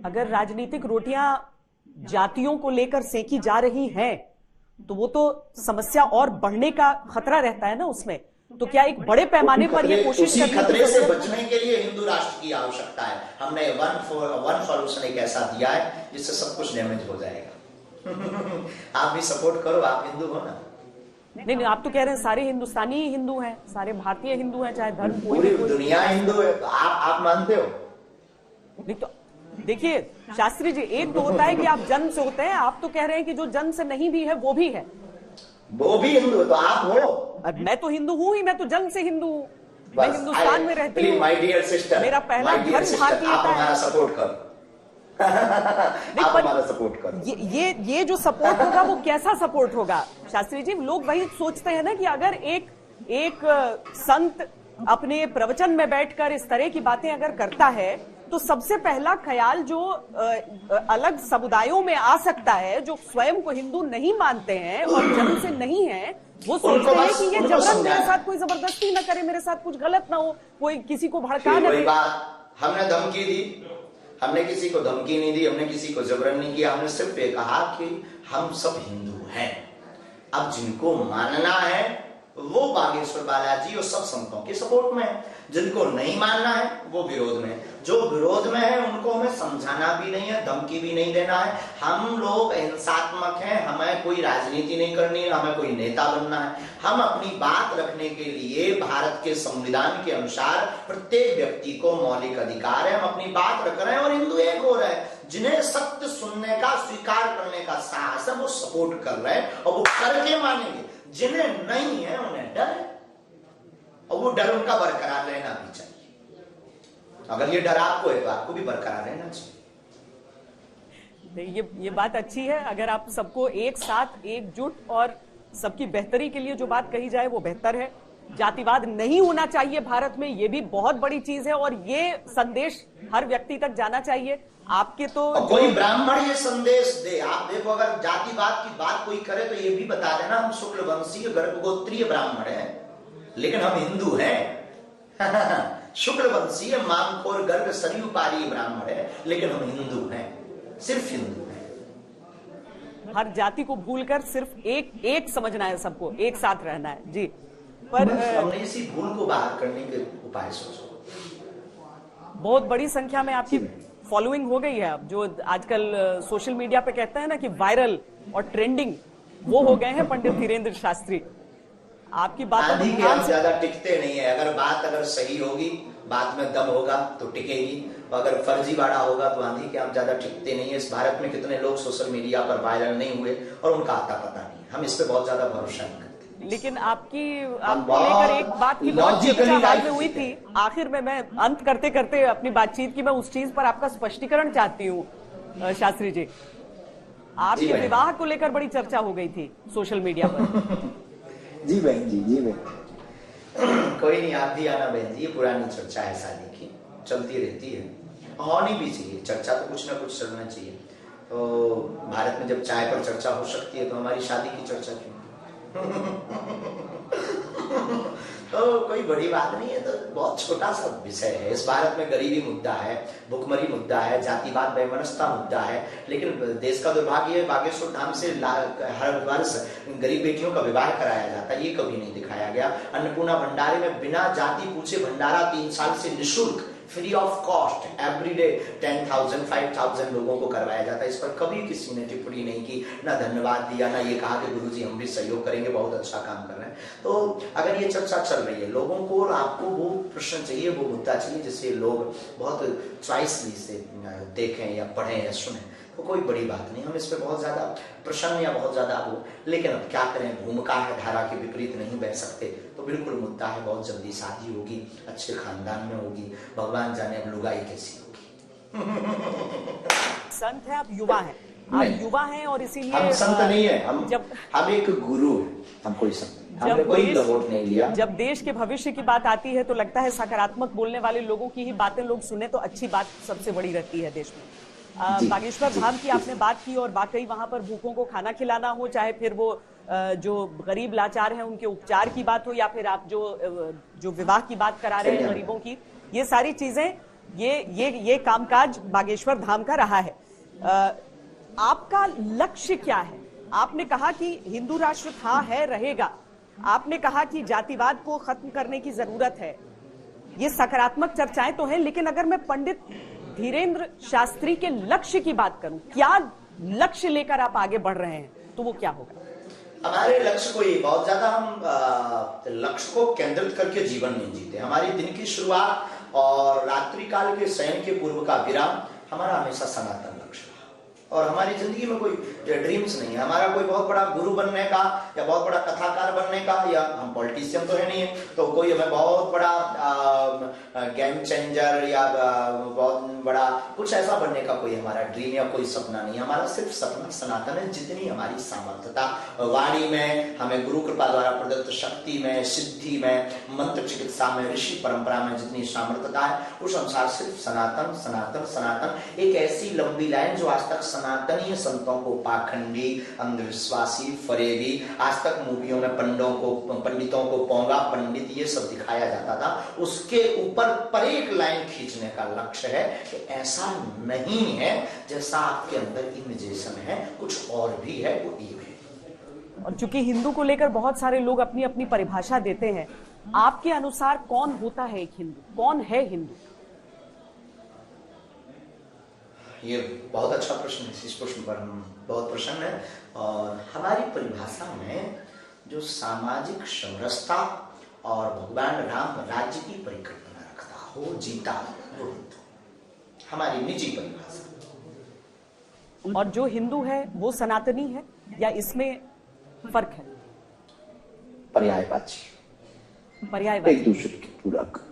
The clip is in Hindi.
अगर राजनीतिक रोटियां जातियों को लेकर सेकी जा रही हैं तो वो तो समस्या और बढ़ने का खतरा रहता है ना उसमें। तो क्या एक बड़े पैमाने पर ये कोशिश उसी खतरे से बचने के लिए हिंदू राष्ट्र की आवश्यकता है। हमने वन सॉल्यूशन एक ऐसा दिया है जिससे सब कुछ डैमेज हो जाएगा। आप भी सपोर्ट करो, आप हिंदू हो ना। नहीं, आप तो कह रहे हैं सारे हिंदुस्तानी ही हिंदू हैं, सारे भारतीय हिंदू हैं, चाहे धर्म पूरी दुनिया हिंदू है। आप मानते हो? नहीं तो देखिए शास्त्री जी, एक तो होता है कि आप जन्म से होते हैं, आप तो कह रहे हैं कि जो जन्म से नहीं भी है वो भी है, वो भी हिंदू है, तो आप हो। मैं तो हिंदू हूं ही, मैं तो जन्म से हिंदू हूं, मैं हिंदुस्तान में रहती हूँ, माय डियर सिस्टर, मेरा पहला धर्म भारतीय आप हमारा सपोर्ट करो। आप हमारा सपोर्ट करो। ये जो सपोर्ट होगा वो कैसा सपोर्ट होगा शास्त्री जी? लोग वही सोचते हैं ना कि अगर एक संत अपने प्रवचन में बैठकर इस तरह की बातें अगर करता है तो सबसे पहला ख्याल जो अलग समुदायों में आ सकता है, जो स्वयं को हिंदू नहीं मानते हैं और जन्म से नहीं है, वो सोचते हैं कि ये जबरन मेरे साथ कोई जबरदस्ती ना करे, मेरे साथ कुछ गलत ना हो, कोई किसी को भड़का ना दे। हमने धमकी दी? हमने किसी को धमकी नहीं दी, हमने किसी को जबरन नहीं किया। हमने सिर्फ ये कहा कि हम सब हिंदू हैं। अब जिनको मानना है वो बागेश्वर बालाजी और सब संतों के सपोर्ट में है, जिनको नहीं मानना है वो विरोध में है। जो विरोध में है उनको हमें समझाना भी नहीं है, धमकी भी नहीं देना है। हम लोग हिंसात्मक हैं, हमें कोई राजनीति नहीं करनी है, हमें कोई नेता बनना है। हम अपनी बात रखने के लिए भारत के संविधान के अनुसार प्रत्येक व्यक्ति को मौलिक अधिकार है। हम अपनी बात रख रहे हैं और हिंदू एक हो रहे हैं। जिन्हें सत्य सुनने का, स्वीकार करने का साहस है वो सपोर्ट कर रहे हैं और वो करके मानेंगे। जिन्हें नहीं है उन्हें डर है और वो डर उनका बरकरार रहना भी चाहिए। अगर ये डर आपको है तो आपको भी बरकरार रहना चाहिए। ये बात अच्छी है। अगर आप सबको एक साथ एकजुट और सबकी बेहतरी के लिए जो बात कही जाए वो बेहतर है। जातिवाद नहीं होना चाहिए भारत में, ये भी बहुत बड़ी चीज है और ये संदेश हर व्यक्ति तक जाना चाहिए। आपके तो कोई ब्राह्मण ये संदेश दे, आप देखो, अगर जातिवाद की बात कोई करे तो ये भी बता देना हम शुक्ल वंशीय गर्भगोत्रीय ब्राह्मण हैं, लेकिन हम हिंदू हैं। शुक्ल वंशीय मांगखोर गर्भ सरयू पारी ब्राह्मण है, लेकिन हम हिंदू हैं, सिर्फ हिंदू हैं। हर जाति को भूलकर सिर्फ एक समझना है, सबको एक साथ रहना है जी। पर हमने इसी भूल को बाहर करने के उपाय सोचो। बहुत बड़ी संख्या में आपकी फॉलोइंग हो गई है। अब जो आजकल सोशल मीडिया पे कहते हैं ना कि वायरल और ट्रेंडिंग, वो हो गए हैं पंडित धीरेन्द्र शास्त्री। आपकी बात आंधी के हम ज्यादा टिकते नहीं है। अगर सही होगी, बात में दम होगा तो टिकेगी, अगर फर्जीवाड़ा होगा तो आंधी के हम ज्यादा टिकते नहीं है। इस भारत में कितने लोग सोशल मीडिया पर वायरल नहीं हुए और उनका आता पता नहीं। हम इस पे बहुत ज्यादा भरोसा नहीं करते। लेकिन आपको लेकर एक बात की बहुत चर्चा बाद में हुई थी। आखिर में मैं अंत करते करते अपनी बातचीत की मैं उस चीज पर आपका स्पष्टीकरण चाहती हूँ शास्त्री जी। आपके विवाह को लेकर बड़ी चर्चा हो गई थी सोशल मीडिया पर। जी बहन जी, जी बहन। कोई नहीं, आप भी आना बहन जी। ये पुरानी चर्चा है शादी की, चलती रहती है, होनी भी चाहिए। चर्चा तो कुछ ना कुछ चलना चाहिए। तो भारत में जब चाय पर चर्चा हो सकती है तो हमारी शादी की चर्चा क्यों? तो कोई बड़ी बात नहीं है, तो बहुत छोटा सा विषय है। इस भारत में गरीबी मुद्दा है, भुखमरी मुद्दा है, जातिवाद वैमनस्यता मुद्दा है, लेकिन देश का दुर्भाग्य है बागेश्वर धाम से हर वर्ष गरीब बेटियों का विवाह कराया जाता है, ये कभी नहीं दिखाया गया। अन्नपूर्णा भंडारे में बिना जाति पूछे भंडारा 3 साल से निःशुल्क, फ्री ऑफ कॉस्ट, एवरीडे 10,000 5,000 लोगों को करवाया जाता है। इस पर कभी किसी ने टिप्पणी नहीं की, ना धन्यवाद दिया, ना ये कहा कि गुरुजी हम भी सहयोग करेंगे, बहुत अच्छा काम कर रहे हैं। तो अगर ये चर्चा चल रही है, लोगों को और आपको वो प्रश्न चाहिए, वो मुद्दा चाहिए जिससे लोग बहुत चॉइसली से देखें या पढ़ें या सुने, तो कोई बड़ी बात नहीं। हम इस पर बहुत ज्यादा प्रसन्न या बहुत ज्यादा वो, लेकिन अब क्या करें, भूमिका है, धारा के विपरीत नहीं बह सकते। तो बिल्कुल मुद्दा है, बहुत जल्दी शादी होगी, अच्छे खानदान में होगी, भगवान जाने अब लुगाई कैसी होगी। संत है, आप युवा हैं, आप युवा हैं और इसीलिए हम संत नहीं है, हम एक गुरु है, हम कोई संत, हमने कोई वोट नहीं लिया। जब देश के भविष्य की बात आती है तो लगता है सकारात्मक बोलने वाले लोगों की ही बातें लोग सुने तो अच्छी बात सबसे बड़ी रहती है देश में। बागेश्वर धाम की आपने बात की और वाकई वहां पर भूखों को खाना खिलाना हो, चाहे फिर वो जो गरीब लाचार हैं उनके उपचार की बात हो, या फिर आप जो विवाह की बात करा रहे हैं गरीबों की, ये सारी चीजें ये कामकाज बागेश्वर धाम का रहा है। आपका लक्ष्य क्या है? आपने कहा कि हिंदू राष्ट्र था, है, रहेगा। आपने कहा कि जातिवाद को खत्म करने की जरूरत है। ये सकारात्मक चर्चाएं तो हैं, लेकिन अगर मैं पंडित धीरेन्द्र शास्त्री के लक्ष्य की बात करूं, क्या लक्ष्य लेकर आप आगे बढ़ रहे हैं, तो वो क्या होगा? हमारे लक्ष्य को ये बहुत ज्यादा हम लक्ष्य को केंद्रित करके जीवन नहीं जीते। हमारी दिन की शुरुआत और रात्रि काल के शयन के पूर्व का विराम हमारा हमेशा सनातन लक्ष्य रहा। और हमारी जिंदगी में कोई ड्रीम्स नहीं है। हमारा कोई बहुत बड़ा गुरु बनने का या बहुत बड़ा कथाकार बनने का, या हम पॉलिटिशियन तो है नहीं है, तो कोई हमें बहुत बड़ा गेम चेंजर या बहुत बड़ा कुछ ऐसा बनने का कोई हमारा ड्रीम या कोई सपना नहीं है। हमारा सिर्फ सपना सनातन है। जितनी हमारी सामर्थ्यता वाणी में, हमें गुरु कृपा द्वारा प्रदत्त शक्ति में, सिद्धि में, मंत्र चिकित्सा में, ऋषि परंपरा में जितनी सामर्थ्यता है, उस अनुसार सिर्फ सनातन सनातन सनातन। एक ऐसी लंबी लाइन जो आज तक सनातनीय संतों को पाखंडी, अंधविश्वासी, फरेबी, आज तक मूवियों में पंडितों को पोंगा पंडित ये सब दिखाया जाता था, उसके ऊपर पर एक लाइन खींचने का लक्ष्य है कि ऐसा नहीं है जैसा आपके अंदर इमेजिनेशन है, कुछ और भी है, वो ये है। और चूंकि हिंदू को लेकर बहुत सारे लोग अपनी अपनी परिभाषा देते हैं, आपके अनुसार कौन होता है एक हिंदू? कौन है हिंदू? ये बहुत अच्छा प्रश्न है। इस प्रश्न पर हम बहुत प्रसन्न है। और हमारी परिभाषा में जो सामाजिक समरसता और भगवान राम राज्य की परिकल्पना रखता हो, जीता हो, वो हिंदू हमारी निजी परिभाषा। और जो हिंदू है वो सनातनी है, या इसमें फर्क है? पर्यायवाची, पर्यायवाची, एक दूसरे के पूरक।